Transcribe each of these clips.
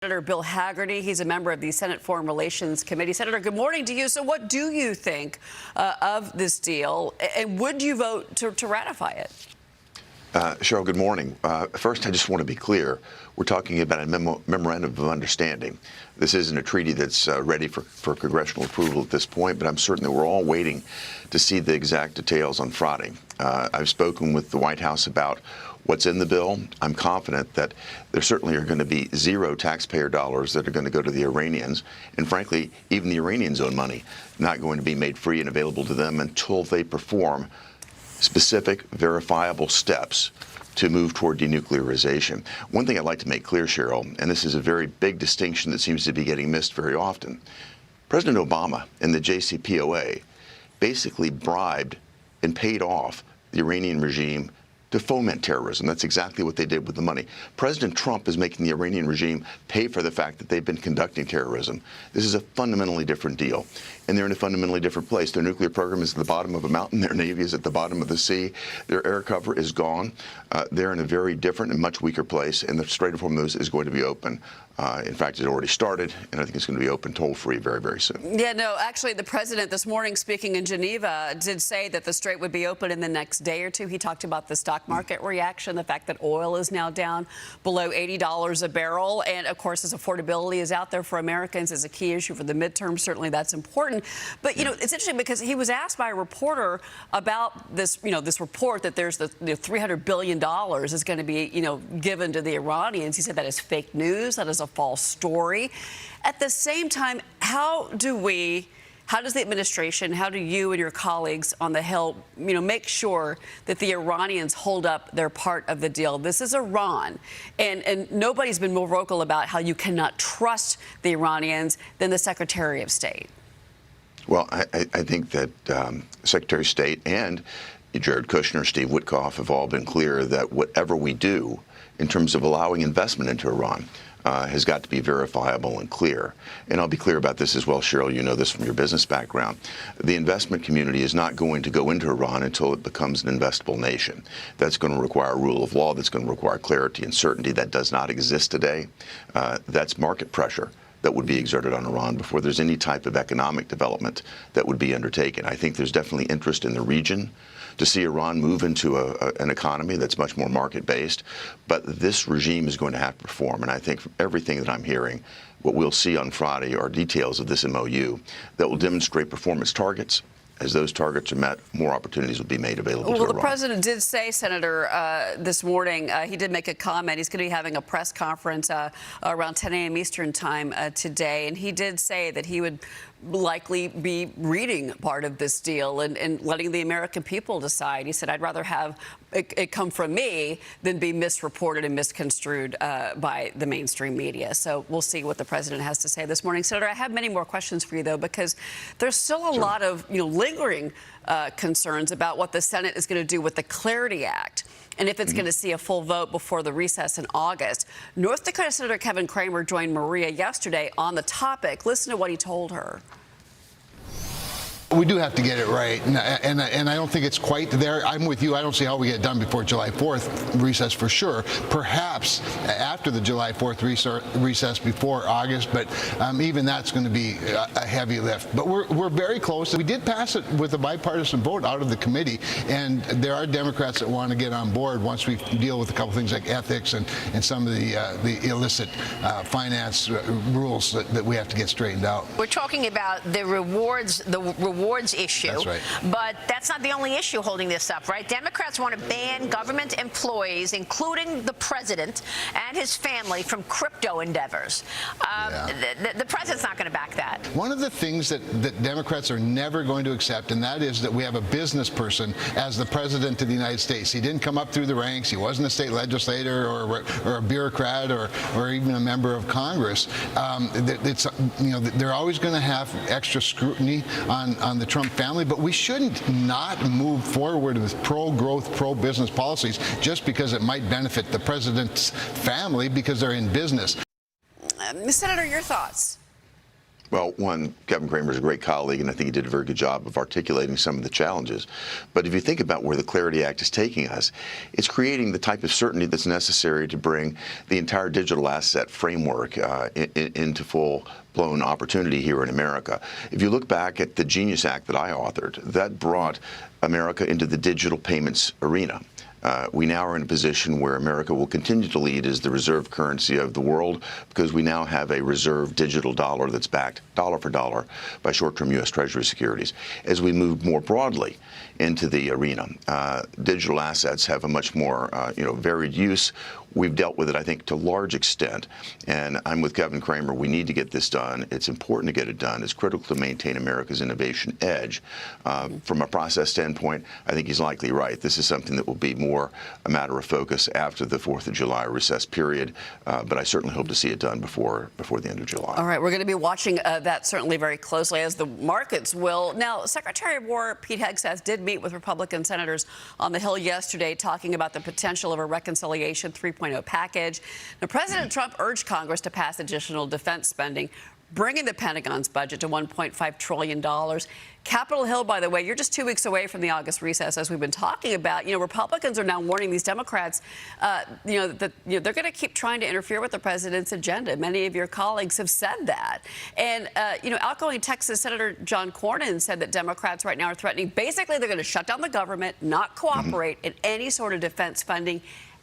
Senator Bill Hagerty. He's a member of the Senate Foreign Relations Committee. Senator, good morning to you. So what do you think of this deal, and would you vote to ratify it? Cheryl, good morning. First, I just want to be clear. We're talking about a memorandum of understanding. This isn't a treaty that's ready for congressional approval at this point, but I'm certain that we're all waiting to see the exact details on Friday. I've spoken with the White House about what's in the bill. I'm confident that there certainly are going to be zero taxpayer dollars that are going to go to the Iranians. And frankly, even the Iranians' own money not going to be made free and available to them until they perform specific, verifiable steps to move toward denuclearization. One thing I'd like to make clear, Cheryl, and this is a very big distinction that seems to be getting missed very often. President Obama and the JCPOA basically bribed and paid off the Iranian regime to foment terrorism. That's exactly what they did with the money. President Trump is making the Iranian regime pay for the fact that they've been conducting terrorism. This is a fundamentally different deal, and they're in a fundamentally different place. Their nuclear program is at the bottom of a mountain. Their Navy is at the bottom of the sea. Their air cover is gone. They're in a very different and much weaker place, and the Strait of Hormuz is going to be open. In fact, it already started, and I think it's going to be open toll-free very, very soon. Yeah, no, actually, the president this morning, speaking in Geneva, did say that the strait would be open in the next day or two. He talked about the stock market reaction, the fact that oil is now down below $80 a barrel. And, of course, as affordability is out there for Americans as a key issue for the midterm, certainly that's important. But, you know, it's interesting because he was asked by a reporter about this, this report that there's the $300 billion is going to be, given to the Iranians. He said that is fake news. That is a false story. At the same time, how does the administration, how do you and your colleagues on the Hill, make sure that the Iranians hold up their part of the deal? This is Iran, and nobody's been more vocal about how you cannot trust the Iranians than the Secretary of State. Well, I think that Secretary of State and Jared Kushner, Steve Witkoff have all been clear that whatever we do in terms of allowing investment into Iran has got to be verifiable and clear. And I'll be clear about this as well, Cheryl. You know this from your business background. The investment community is not going to go into Iran until it becomes an investable nation. That's going to require rule of law. That's going to require clarity and certainty. That does not exist today. That's market pressure that would be exerted on Iran before there's any type of economic development that would be undertaken. I think there's definitely interest in the region to see Iran move into an economy that's much more market-based. But this regime is going to have to perform. And I think from everything that I'm hearing, what we'll see on Friday are details of this MOU that will demonstrate performance targets. As those targets are met, more opportunities will be made available to Iran. Well, the president did say, Senator, this morning, he did make a comment. He's going to be having a press conference around 10 a.m. Eastern time today, and he did say that he would likely be reading part of this deal and letting the American people decide. He said, I'd rather have it come from me than be misreported and misconstrued by the mainstream media. So we'll see what the president has to say this morning. Senator, I have many more questions for you, though, because there's still a lot of lingering concerns about what the Senate is going to do with the Clarity Act and if it's going to see a full vote before the recess in August. North Dakota Senator Kevin Cramer joined Maria yesterday on the topic. Listen to what he told her. We do have to get it right, and I don't think it's quite there. I'm with you. I don't see how we get it done before July 4th recess for sure. Perhaps after the July 4th recess before August, but even that's going to be a heavy lift. But we're very close. We did pass it with a bipartisan vote out of the committee, and there are Democrats that want to get on board once we deal with a couple things like ethics and some of the illicit finance rules that we have to get straightened out. We're talking about the rewards issue. That's right. But that's not the only issue holding this up, right? Democrats want to ban government employees, including the president and his family, from crypto endeavors. The president's not going to back that. One of the things that Democrats are never going to accept, and that is that we have a business person as the president of the United States. He didn't come up through the ranks. He wasn't a state legislator or a bureaucrat or even a member of Congress. They're always going to have extra scrutiny on the Trump family, but we shouldn't not move forward with pro-growth, pro-business policies just because it might benefit the president's family because they're in business. Senator, your thoughts? Well, one, Kevin Cramer is a great colleague, and I think he did a very good job of articulating some of the challenges. But if you think about where the Clarity Act is taking us, it's creating the type of certainty that's necessary to bring the entire digital asset framework into full-blown opportunity here in America. If you look back at the Genius Act that I authored, that brought America into the digital payments arena. We now are in a position where America will continue to lead as the reserve currency of the world because we now have a reserve digital dollar that's backed dollar for dollar by short-term U.S. Treasury securities. As we move more broadly into the arena, digital assets have a much more varied use. We've dealt with it, I think, to a large extent. And I'm with Kevin Cramer. We need to get this done. It's important to get it done. It's critical to maintain America's innovation edge. From a process standpoint, I think he's likely right. This is something that will be more a matter of focus after the 4th of July recess period. But I certainly hope to see it done before the end of July. All right. We're going to be watching that certainly very closely, as the markets will. Now, Secretary of War Pete Hegseth did meet with Republican senators on the Hill yesterday, talking about the potential of a reconciliation 3.0 package. Now, President Trump urged Congress to pass additional defense spending, bringing the Pentagon's budget to $1.5 trillion. Capitol Hill, by the way, you're just 2 weeks away from the August recess, as we've been talking about. Republicans are now warning these Democrats, that they're going to keep trying to interfere with the president's agenda. Many of your colleagues have said that. And, outgoing Texas Senator John Cornyn said that Democrats right now are threatening, basically, they're going to shut down the government, not cooperate in any sort of defense funding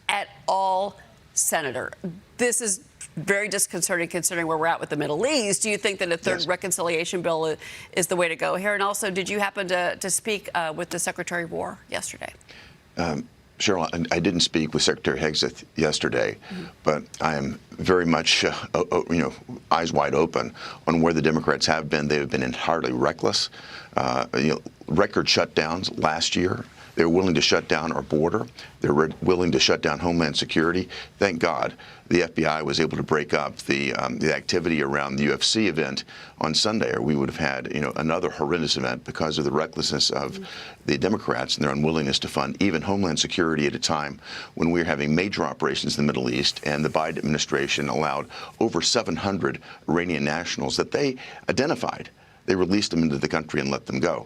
at all. Senator, this is very disconcerting considering where we're at with the Middle East. Do you think that a third reconciliation bill is the way to go here? And also, did you happen to speak with the Secretary of War yesterday? Cheryl, I didn't speak with Secretary Hegseth yesterday, but I am very much, eyes wide open on where the Democrats have been. They have been entirely reckless. Record shutdowns last year. They were willing to shut down our border. They were willing to shut down Homeland Security. Thank God the FBI was able to break up the activity around the UFC event on Sunday, or we would have had another horrendous event because of the recklessness of the Democrats and their unwillingness to fund even Homeland Security at a time when we were having major operations in the Middle East, and the Biden administration allowed over 700 Iranian nationals that they identified. They released them into the country and let them go.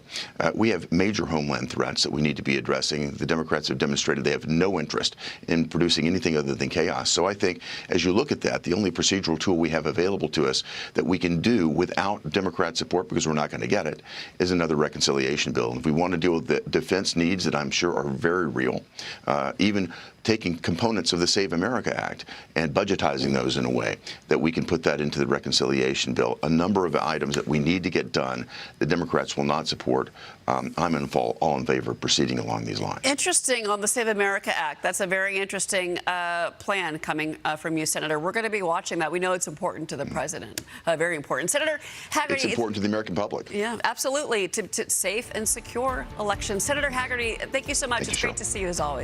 We have major homeland threats that we need to be addressing. The Democrats have demonstrated they have no interest in producing anything other than chaos. So I think as you look at that, the only procedural tool we have available to us that we can do without Democrat support, because we're not going to get it, is another reconciliation bill. And if we want to deal with the defense needs that I'm sure are very real, even taking components of the Save America Act and budgetizing those in a way that we can put that into the reconciliation bill. A number of items that we need to get done, the Democrats will not support. I'm all in favor of proceeding along these lines. Interesting on the Save America Act. That's a very interesting plan coming from you, Senator. We're going to be watching that. We know it's important to the president. Very important. Senator Hagerty. It's important to the American public. Yeah, absolutely. To safe and secure elections. Senator Hagerty, thank you so much. It's great to see you as always.